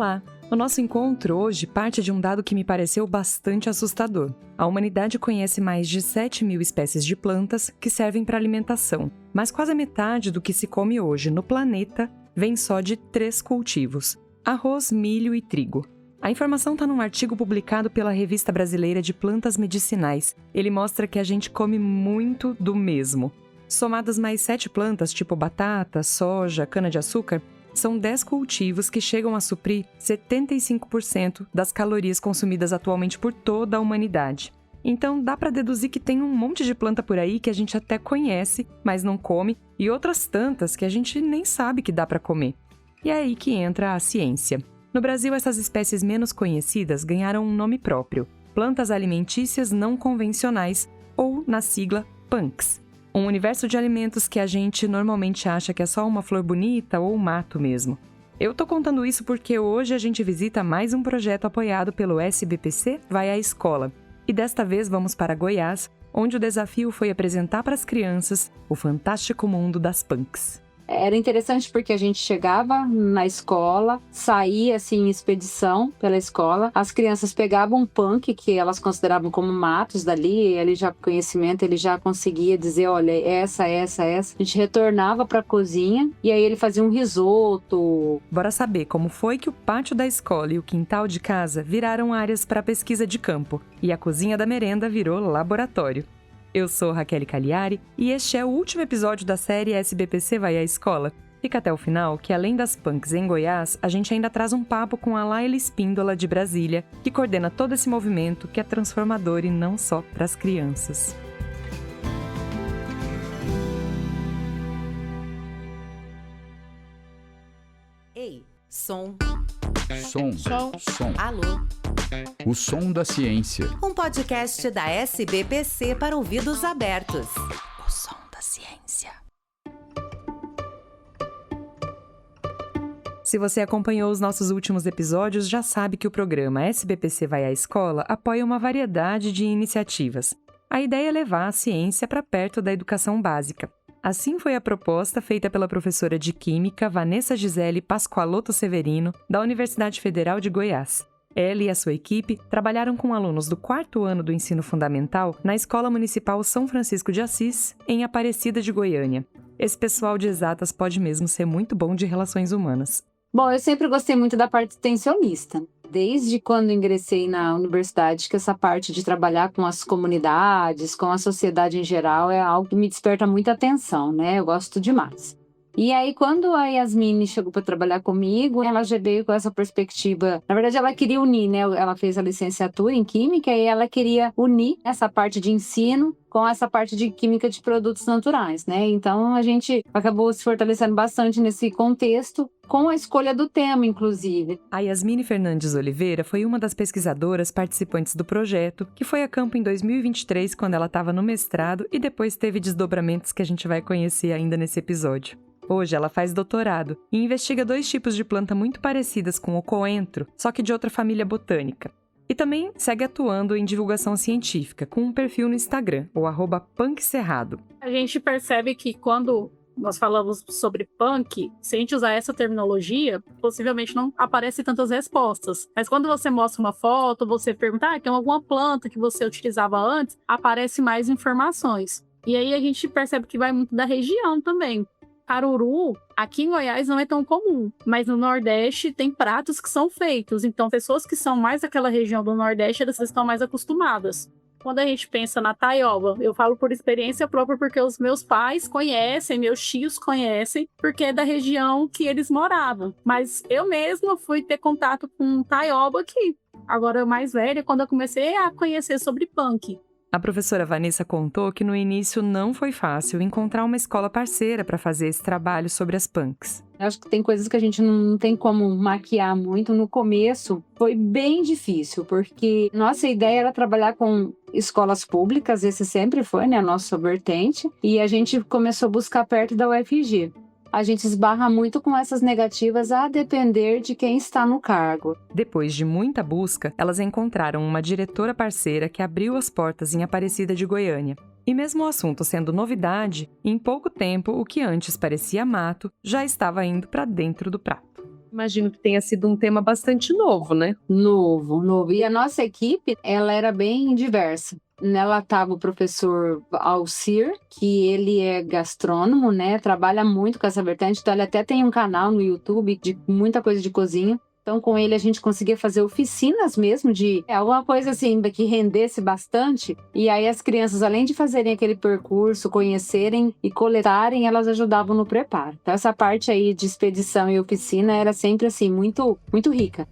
Olá! O nosso encontro hoje parte de um dado que me pareceu bastante assustador. A humanidade conhece mais de 7.000 espécies de plantas que servem para alimentação, mas quase a metade do que se come hoje no planeta vem só de 3 cultivos: arroz, milho e trigo. A informação está num artigo publicado pela Revista Brasileira de Plantas Medicinais. Ele mostra que a gente come muito do mesmo. Somadas mais 7 plantas, tipo batata, soja, cana-de-açúcar, são 10 cultivos que chegam a suprir 75% das calorias consumidas atualmente por toda a humanidade. Então dá para deduzir que tem um monte de planta por aí que a gente até conhece, mas não come, e outras tantas que a gente nem sabe que dá para comer. E é aí que entra a ciência. No Brasil, essas espécies menos conhecidas ganharam um nome próprio: plantas alimentícias não convencionais, ou, na sigla, PANCs. Um universo de alimentos que a gente normalmente acha que é só uma flor bonita ou mato mesmo. Eu tô contando isso porque hoje a gente visita mais um projeto apoiado pelo SBPC Vai à Escola. E desta vez vamos para Goiás, onde o desafio foi apresentar para as crianças o fantástico mundo das PANCs. Era interessante porque a gente chegava na escola, saía assim em expedição pela escola, as crianças pegavam um punk que elas consideravam como matos dali, ele já conhecimento, ele já conseguia dizer, olha, essa. A gente retornava para a cozinha e aí ele fazia um risoto. Bora saber como foi que o pátio da escola e o quintal de casa viraram áreas para pesquisa de campo e a cozinha da merenda virou laboratório. Eu sou Raquel Cagliari e este é o último episódio da série SBPC Vai à Escola. Fica até o final que, além das PANCs em Goiás, a gente ainda traz um papo com a Laila Espíndola, de Brasília, que coordena todo esse movimento que é transformador e não só para as crianças. Ei, som. Som. Alô. O som da ciência. Um podcast da SBPC para ouvidos abertos. O som da ciência. Se você acompanhou os nossos últimos episódios, já sabe que o programa SBPC Vai à Escola apoia uma variedade de iniciativas. A ideia é levar a ciência para perto da educação básica. Assim foi a proposta feita pela professora de Química Vanessa Gisele Pascoalotto Severino, da Universidade Federal de Goiás. Ela e a sua equipe trabalharam com alunos do 4º ano do ensino fundamental na Escola Municipal São Francisco de Assis, em Aparecida de Goiânia. Esse pessoal de exatas pode mesmo ser muito bom de relações humanas. Bom, eu sempre gostei muito da parte extensionista. Desde quando ingressei na universidade, que essa parte de trabalhar com as comunidades, com a sociedade em geral, é algo que me desperta muita atenção, né? Eu gosto demais. E aí, quando a Yasmine chegou para trabalhar comigo, ela já veio com essa perspectiva. Na verdade, ela queria unir, né? Ela fez a licenciatura em Química e ela queria unir essa parte de ensino com essa parte de Química de produtos naturais, né? Então, a gente acabou se fortalecendo bastante nesse contexto, com a escolha do tema, inclusive. A Yasmine Fernandes Oliveira foi uma das pesquisadoras participantes do projeto, que foi a campo em 2023, quando ela estava no mestrado, e depois teve desdobramentos que a gente vai conhecer ainda nesse episódio. Hoje ela faz doutorado e investiga 2 tipos de planta muito parecidas com o coentro, só que de outra família botânica. E também segue atuando em divulgação científica, com um perfil no Instagram, o @punkcerrado. A gente percebe que quando nós falamos sobre punk, se a gente usar essa terminologia, possivelmente não aparecem tantas respostas. Mas quando você mostra uma foto, você pergunta, tem alguma planta que você utilizava antes, aparece mais informações. E aí a gente percebe que vai muito da região também. Caruru, aqui em Goiás não é tão comum, mas no Nordeste tem pratos que são feitos, então pessoas que são mais daquela região do Nordeste, elas estão mais acostumadas. Quando a gente pensa na taioba, eu falo por experiência própria porque os meus pais conhecem, meus tios conhecem, porque é da região que eles moravam. Mas eu mesma fui ter contato com taioba aqui. Agora, mais velha, quando eu comecei a conhecer sobre punk. A professora Vanessa contou que no início não foi fácil encontrar uma escola parceira para fazer esse trabalho sobre as PANCs. Eu acho que tem coisas que a gente não tem como maquiar muito. No começo foi bem difícil, porque nossa ideia era trabalhar com escolas públicas, esse sempre foi, né, a nossa vertente, e a gente começou a buscar perto da UFG. A gente esbarra muito com essas negativas a depender de quem está no cargo. Depois de muita busca, elas encontraram uma diretora parceira que abriu as portas em Aparecida de Goiânia. E mesmo o assunto sendo novidade, em pouco tempo o que antes parecia mato já estava indo para dentro do prato. Imagino que tenha sido um tema bastante novo, né? Novo. E a nossa equipe, ela era bem diversa. Nela estava o professor Alcir, que ele é gastrônomo, né? Trabalha muito com essa vertente, então ele até tem um canal no YouTube de muita coisa de cozinha. Então, com ele, a gente conseguia fazer oficinas mesmo de alguma coisa assim que rendesse bastante. E aí as crianças, além de fazerem aquele percurso, conhecerem e coletarem, elas ajudavam no preparo. Então, essa parte aí de expedição e oficina era sempre assim, muito, muito rica.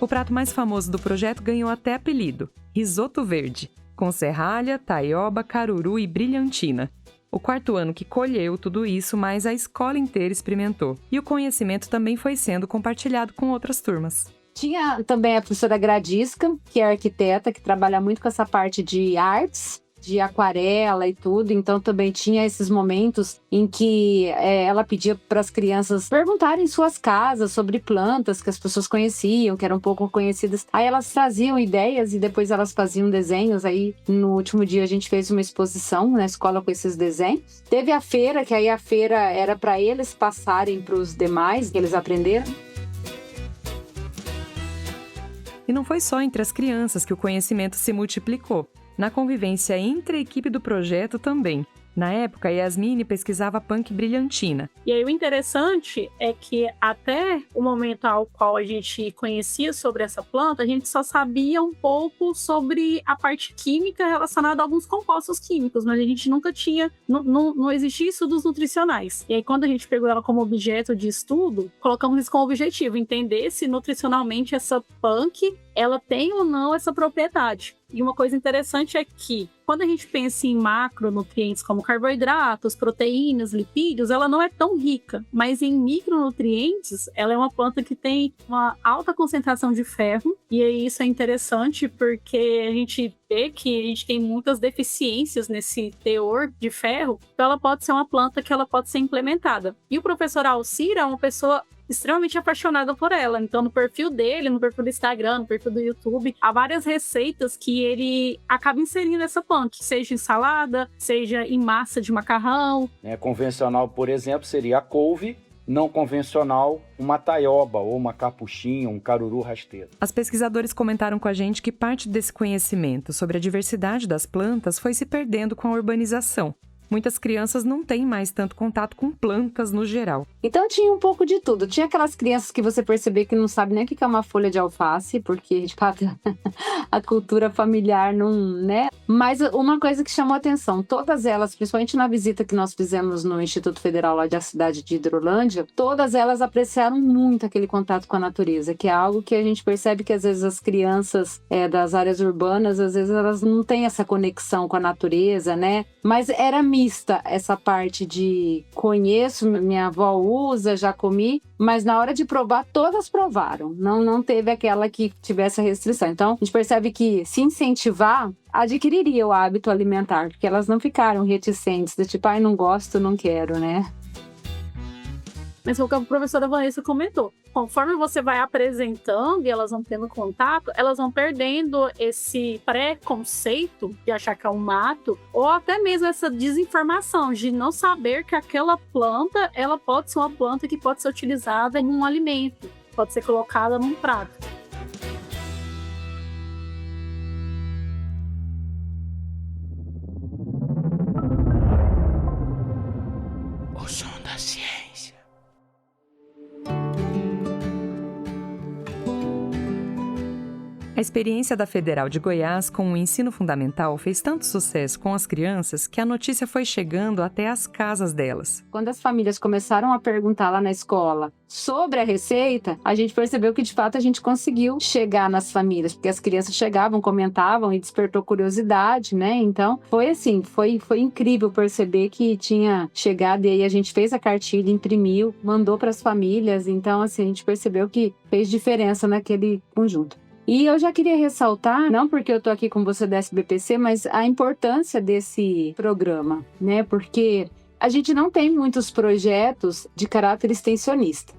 O prato mais famoso do projeto ganhou até apelido, risoto verde, com serralha, taioba, caruru e brilhantina. O quarto ano que colheu tudo isso, mas a escola inteira experimentou. E o conhecimento também foi sendo compartilhado com outras turmas. Tinha também a professora Gradisca, que é arquiteta, que trabalha muito com essa parte de artes, de aquarela e tudo. Então também tinha esses momentos em que ela pedia para as crianças perguntarem em suas casas sobre plantas que as pessoas conheciam, que eram pouco conhecidas. Aí elas traziam ideias e depois elas faziam desenhos. Aí no último dia a gente fez uma exposição na escola com esses desenhos. Teve a feira, que aí a feira era para eles passarem para os demais, que eles aprenderam. E não foi só entre as crianças que o conhecimento se multiplicou. Na convivência entre a equipe do projeto também. Na época, Yasmine pesquisava punk brilhantina. E aí o interessante é que até o momento ao qual a gente conhecia sobre essa planta, a gente só sabia um pouco sobre a parte química relacionada a alguns compostos químicos, mas a gente nunca tinha, não existia estudos nutricionais. E aí quando a gente pegou ela como objeto de estudo, colocamos isso como objetivo, entender se nutricionalmente essa punk, ela tem ou não essa propriedade. E uma coisa interessante é que, quando a gente pensa em macronutrientes como carboidratos, proteínas, lipídios, ela não é tão rica. Mas em micronutrientes, ela é uma planta que tem uma alta concentração de ferro. E aí isso é interessante porque a gente vê que a gente tem muitas deficiências nesse teor de ferro. Então ela pode ser uma planta que ela pode ser implementada. E o professor Alcir é uma pessoa extremamente apaixonada por ela. Então, no perfil dele, no perfil do Instagram, no perfil do YouTube, há várias receitas que ele acaba inserindo essa punk, seja em salada, seja em massa de macarrão. Convencional, por exemplo, seria a couve. Não convencional, uma taioba ou uma capuchinha, um caruru rasteiro. As pesquisadores comentaram com a gente que parte desse conhecimento sobre a diversidade das plantas foi se perdendo com a urbanização. Muitas crianças não têm mais tanto contato com plantas no geral. Então tinha um pouco de tudo. Tinha aquelas crianças que você percebia que não sabe nem o que é uma folha de alface, porque, de fato, a cultura familiar não, né? Mas uma coisa que chamou a atenção, todas elas, principalmente na visita que nós fizemos no Instituto Federal lá da cidade de Hidrolândia, todas elas apreciaram muito aquele contato com a natureza, que é algo que a gente percebe que às vezes as crianças das áreas urbanas, às vezes elas não têm essa conexão com a natureza, né? Mas era mista essa parte de conheço, minha avó usa, já comi, mas na hora de provar, todas provaram. Não teve aquela que tivesse a restrição. Então, a gente percebe que se incentivar, adquiriria o hábito alimentar, porque elas não ficaram reticentes, de tipo, não gosto, não quero, né? Mas o que a professora Vanessa comentou, conforme você vai apresentando e elas vão tendo contato, elas vão perdendo esse preconceito de achar que é um mato, ou até mesmo essa desinformação de não saber que aquela planta, ela pode ser uma planta que pode ser utilizada em um alimento, pode ser colocada num prato. O som da ciência. A experiência da Federal de Goiás com o ensino fundamental fez tanto sucesso com as crianças que a notícia foi chegando até as casas delas. Quando as famílias começaram a perguntar lá na escola sobre a receita, a gente percebeu que de fato a gente conseguiu chegar nas famílias, porque as crianças chegavam, comentavam e despertou curiosidade, né? Então foi assim, foi incrível perceber que tinha chegado, e aí a gente fez a cartilha, imprimiu, mandou para as famílias. Então assim, a gente percebeu que fez diferença naquele conjunto. E eu já queria ressaltar, não porque eu estou aqui com você da SBPC, mas a importância desse programa, né? Porque a gente não tem muitos projetos de caráter extensionista.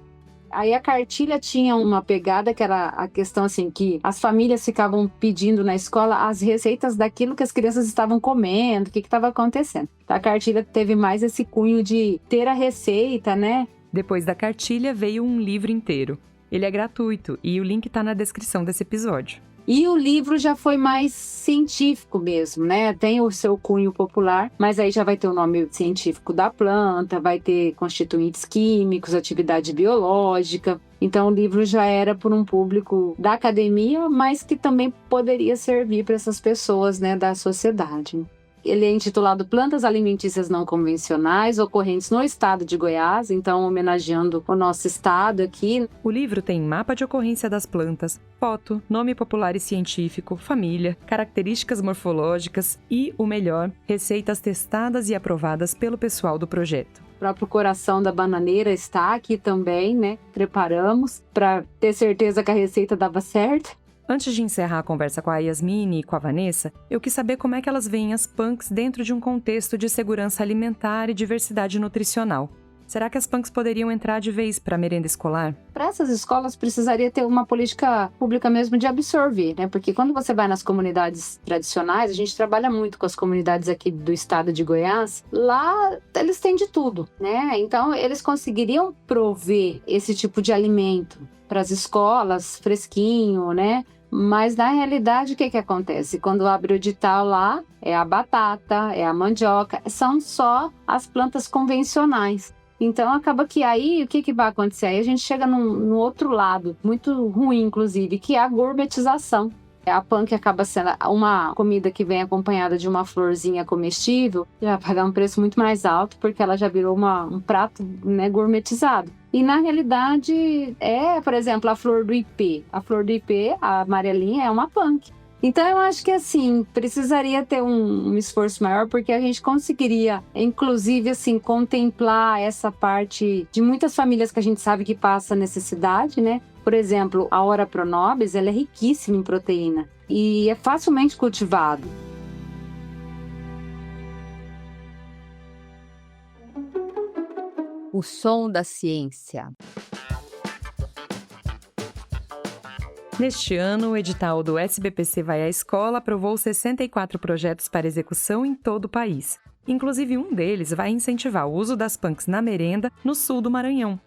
Aí a cartilha tinha uma pegada que era a questão assim, que as famílias ficavam pedindo na escola as receitas daquilo que as crianças estavam comendo, o que estava acontecendo. A cartilha teve mais esse cunho de ter a receita, né? Depois da cartilha veio um livro inteiro. Ele é gratuito e o link está na descrição desse episódio. E o livro já foi mais científico mesmo, né? Tem o seu cunho popular, mas aí já vai ter o nome científico da planta, vai ter constituintes químicos, atividade biológica. Então o livro já era por um público da academia, mas que também poderia servir para essas pessoas, né, da sociedade. Ele é intitulado Plantas Alimentícias Não Convencionais, ocorrentes no estado de Goiás, então homenageando o nosso estado aqui. O livro tem mapa de ocorrência das plantas, foto, nome popular e científico, família, características morfológicas e, o melhor, receitas testadas e aprovadas pelo pessoal do projeto. O próprio coração da bananeira está aqui também, né? Preparamos para ter certeza que a receita dava certo. Antes de encerrar a conversa com a Yasmine e com a Vanessa, eu quis saber como é que elas veem as punks dentro de um contexto de segurança alimentar e diversidade nutricional. Será que as punks poderiam entrar de vez para a merenda escolar? Para essas escolas precisaria ter uma política pública mesmo de absorver, né? Porque quando você vai nas comunidades tradicionais, a gente trabalha muito com as comunidades aqui do estado de Goiás, lá eles têm de tudo, né? Então eles conseguiriam prover esse tipo de alimento para as escolas, fresquinho, né? Mas na realidade o que acontece? Quando abre o edital lá, é a batata, é a mandioca, são só as plantas convencionais. Então acaba que aí, o que vai acontecer? Aí a gente chega no outro lado, muito ruim inclusive, que é a gourmetização. A punk acaba sendo uma comida que vem acompanhada de uma florzinha comestível, já vai dar um preço muito mais alto, porque ela já virou um prato, né, gourmetizado. E na realidade, por exemplo, a flor do ipê. A flor do ipê, a amarelinha, é uma punk. Então eu acho que assim, precisaria ter um esforço maior, porque a gente conseguiria, inclusive assim, contemplar essa parte de muitas famílias que a gente sabe que passa necessidade, né? Por exemplo, a Ora Pronobis, ela é riquíssima em proteína e é facilmente cultivado. O som da ciência. Neste ano, o edital do SBPC Vai à Escola aprovou 64 projetos para execução em todo o país. Inclusive, um deles vai incentivar o uso das punks na merenda no sul do Maranhão.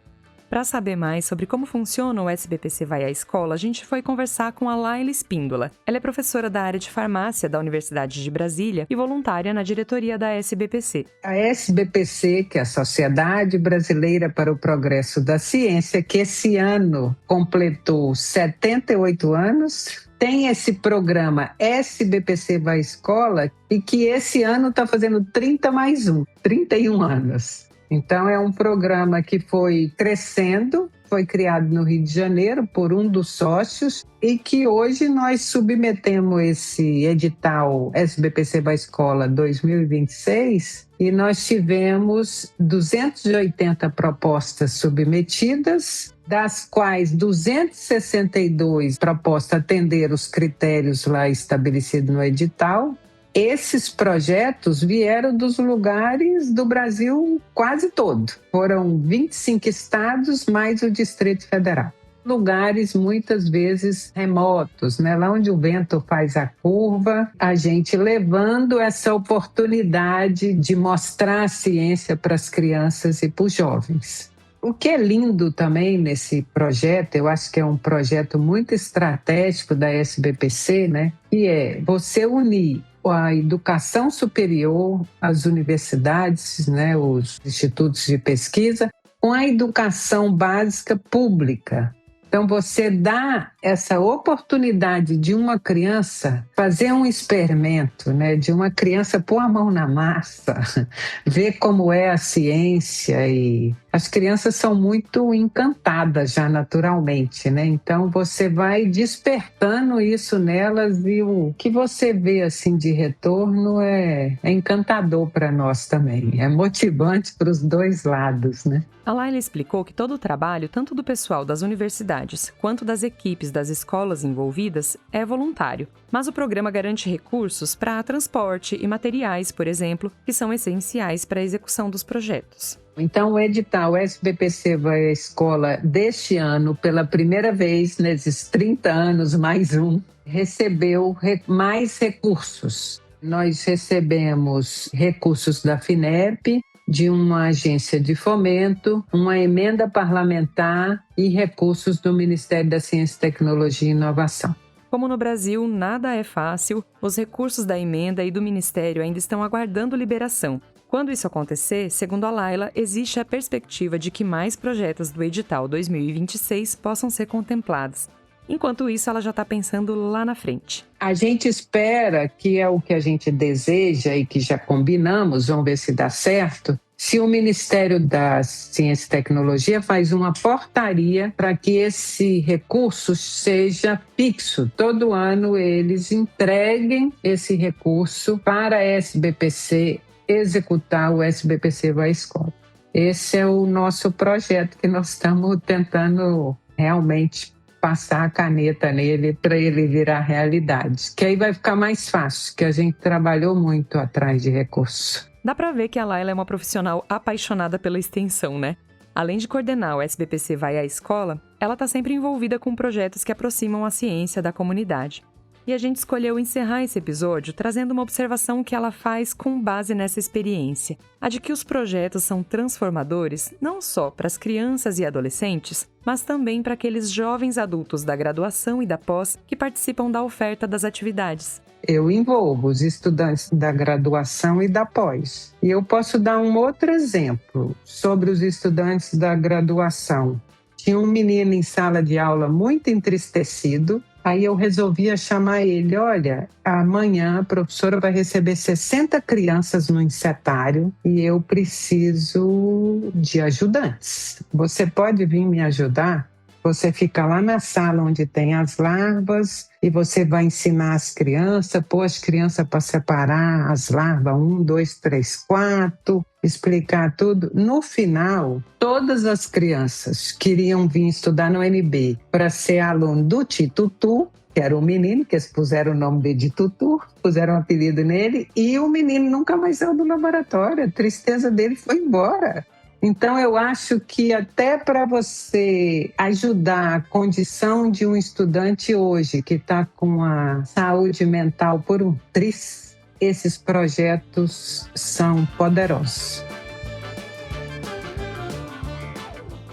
Para saber mais sobre como funciona o SBPC Vai à Escola, a gente foi conversar com a Laila Espíndola. Ela é professora da área de farmácia da Universidade de Brasília e voluntária na diretoria da SBPC. A SBPC, que é a Sociedade Brasileira para o Progresso da Ciência, que esse ano completou 78 anos, tem esse programa SBPC Vai à Escola e que esse ano está fazendo 31 anos. Então, é um programa que foi crescendo, foi criado no Rio de Janeiro por um dos sócios e que hoje nós submetemos esse edital SBPC Vai à Escola 2026 e nós tivemos 280 propostas submetidas, das quais 262 propostas atenderam os critérios lá estabelecidos no edital. Esses projetos vieram dos lugares do Brasil quase todo. Foram 25 estados mais o Distrito Federal. Lugares muitas vezes remotos, né? Lá onde o vento faz a curva, a gente levando essa oportunidade de mostrar a ciência para as crianças e para os jovens. O que é lindo também nesse projeto, eu acho que é um projeto muito estratégico da SBPC, né? Que é você unir a educação superior, as universidades, né, os institutos de pesquisa, com a educação básica pública. Então, você dá essa oportunidade de uma criança fazer um experimento, né, de uma criança pôr a mão na massa, ver como é a ciência. E as crianças são muito encantadas já naturalmente, né? Então, você vai despertando isso nelas e o que você vê assim de retorno é encantador para nós também. É motivante para os dois lados, né? A Laila explicou que todo o trabalho, tanto do pessoal das universidades quanto das equipes das escolas envolvidas é voluntário, mas o programa garante recursos para transporte e materiais, por exemplo, que são essenciais para a execução dos projetos. Então, o edital SBPC Vai à Escola deste ano, pela primeira vez nesses 30 anos, mais um, recebeu mais recursos. Nós recebemos recursos da FINEP, de uma agência de fomento, uma emenda parlamentar e recursos do Ministério da Ciência, Tecnologia e Inovação. Como no Brasil nada é fácil, os recursos da emenda e do Ministério ainda estão aguardando liberação. Quando isso acontecer, segundo a Laila, existe a perspectiva de que mais projetos do edital 2026 possam ser contemplados. Enquanto isso, ela já está pensando lá na frente. A gente espera, que é o que a gente deseja e que já combinamos, vamos ver se dá certo, se o Ministério da Ciência e Tecnologia faz uma portaria para que esse recurso seja fixo. Todo ano eles entreguem esse recurso para a SBPC executar o SBPC Vai à Escola. Esse é o nosso projeto que nós estamos tentando realmente passar a caneta nele para ele virar realidade. Que aí vai ficar mais fácil, que a gente trabalhou muito atrás de recurso. Dá para ver que a Laila é uma profissional apaixonada pela extensão, né? Além de coordenar o SBPC Vai à Escola, ela está sempre envolvida com projetos que aproximam a ciência da comunidade. E a gente escolheu encerrar esse episódio trazendo uma observação que ela faz com base nessa experiência, a de que os projetos são transformadores não só para as crianças e adolescentes, mas também para aqueles jovens adultos da graduação e da pós que participam da oferta das atividades. Eu envolvo os estudantes da graduação e da pós. E eu posso dar um outro exemplo sobre os estudantes da graduação. Tinha um menino em sala de aula muito entristecido. Aí eu resolvia chamar ele, olha, amanhã a professora vai receber 60 crianças no encetário e eu preciso de ajudantes. Você pode vir me ajudar? Você fica lá na sala onde tem as larvas e você vai ensinar as crianças, pôr as crianças para separar as larvas, 1, 2, 3, 4, explicar tudo. No final, todas as crianças queriam vir estudar no NB para ser aluno do Titutu, que era o menino, que eles puseram o nome de Tutu, puseram um apelido nele, e o menino nunca mais saiu do laboratório, a tristeza dele foi embora. Então, eu acho que até para você ajudar a condição de um estudante hoje que está com a saúde mental por um triz, esses projetos são poderosos.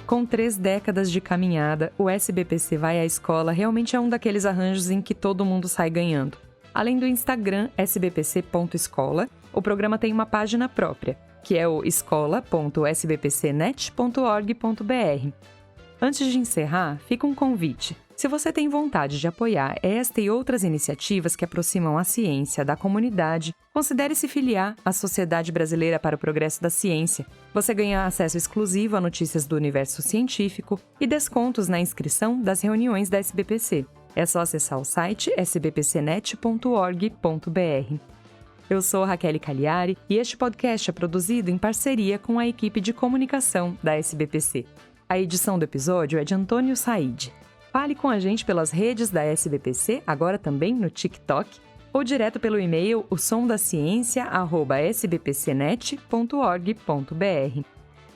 Com 3 décadas de caminhada, o SBPC Vai à Escola realmente é um daqueles arranjos em que todo mundo sai ganhando. Além do Instagram sbpc.escola, o programa tem uma página própria, que é o escola.sbpcnet.org.br. Antes de encerrar, fica um convite. Se você tem vontade de apoiar esta e outras iniciativas que aproximam a ciência da comunidade, considere se filiar à Sociedade Brasileira para o Progresso da Ciência. Você ganha acesso exclusivo a notícias do universo científico e descontos na inscrição das reuniões da SBPC. É só acessar o site sbpcnet.org.br. Eu sou Raquel Cagliari e este podcast é produzido em parceria com a equipe de comunicação da SBPC. A edição do episódio é de Antônio Said. Fale com a gente pelas redes da SBPC, agora também no TikTok, ou direto pelo e-mail osondaciencia@sbpcnet.org.br.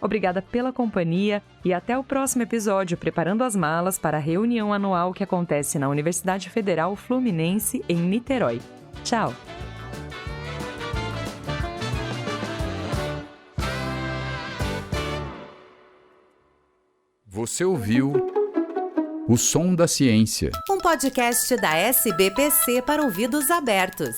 Obrigada pela companhia e até o próximo episódio preparando as malas para a reunião anual que acontece na Universidade Federal Fluminense em Niterói. Tchau! Você ouviu O Som da Ciência. Um podcast da SBPC para ouvidos abertos.